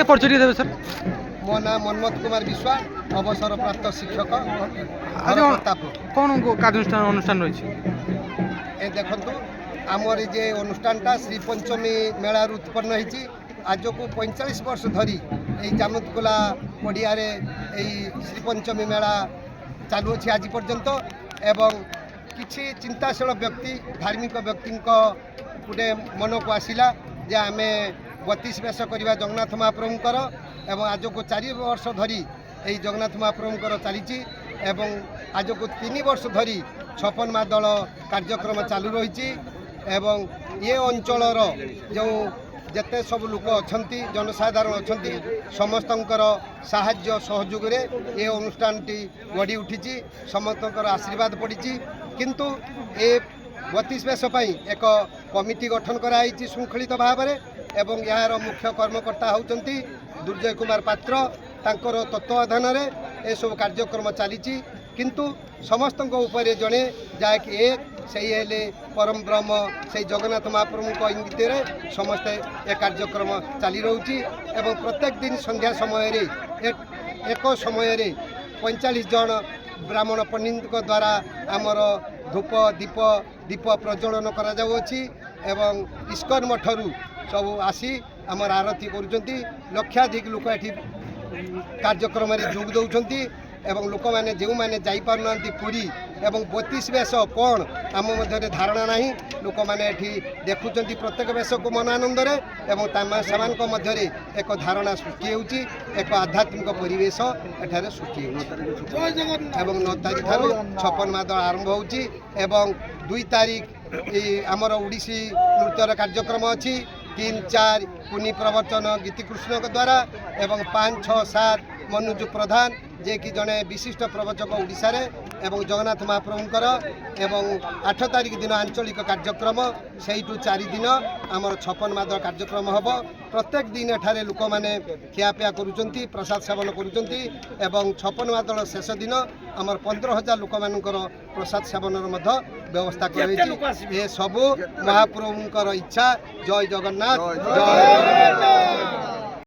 परिचय देवे सर। मो ना मनमोहन कुमार विश्वास, अवसरप्राप्त शिक्षक आज कौन कार्यानुष्ठान अनुष्ठान रही ए देखु आमर जे अनुष्ठानटा श्री पंचमी मेलार उत्पन्न होती आज को 45 वर्ष धरी यही जामुतकुला पड़िया श्री पंचमी मेला चालू अच्छी आज पर्यंत एवं किसी चिंताशील व्यक्ति धार्मिक व्यक्ति गोटे मन को आसला जे आम 32 बेश करवा जगन्नाथ महाप्रभुंकर एवं आज को 4 वर्ष धरी यही जगन्नाथ महाप्रभुंकर चली आज को 3 वर्ष धरी 56 मादल कार्यक्रम चालू रही एवं ये अंचलर जो जिते सब लोक अच्छा जनसाधारण अच्छा समस्तंकर साहाय्य सहयोग रे ये अनुष्ठान टी गढ़ी उठी समस्तंकर आशीर्वाद पड़ी किंतु ए 32 बेश एक कमिटी गठन कराई श्रृंखलित भाव में एवं यार मुख्य कर्मकर्ता होती दुर्जय कुमार पात्र तांकर तत्वाधान ये सब कार्यक्रम चली किंतु समस्त उपरे जड़े जहाँकि एक सही हेले परम ब्रह्म से जगन्नाथ महाप्रभु इंगित समस्ते ए कार्यक्रम चली रोची एवं प्रत्येक दिन संध्या समय एक समय 45 जन ब्राह्मण पंडित द्वारा आमर धूप दीप प्रज्वलन करा जाउछि एवं इस्कन मठरू सब आसी आमर आरती करुँच लक्षाधिक लोक ये कार्यक्रम जोग दौरान एवं लोक मैंने जो मैंने जापार पुरी एवं 32 बेश कौन आम मध्य धारणा ना लोक मैंने देखुं प्रत्येक बेश को मन आनंद मध्य एक धारणा सृष्टि होती एक आध्यात्मिक परिवेश एठारे सृष्टि एवं 9 तारीख ठारू 56 मादल आरंभ होची एवं 2 तारीख आमर ओडिसी नृत्यर कार्यक्रम अच्छी 3, 4 कुनी प्रवचन गीतिकृष्ण द्वारा एवं 5, 6, 7 मनुज प्रधान जे कि जड़े विशिष्ट प्रवचक ओडिशा रे एवं जगन्नाथ महाप्रभुंकर एवं 8 तारीख दिन आंचलिक कार्यक्रम से 4 दिन आमर 56 मादल कार्यक्रम हम प्रत्येक दिन एठारे लोक मैंने खियापिया करुँच प्रसाद सेवन करुँच एवं 56 मादल शेष दिन आमर 15,000 लोक मानकर प्रसाद सेवन व्यवस्था कर सबू महाप्रभुंकर इच्छा। जय जगन्नाथ जय।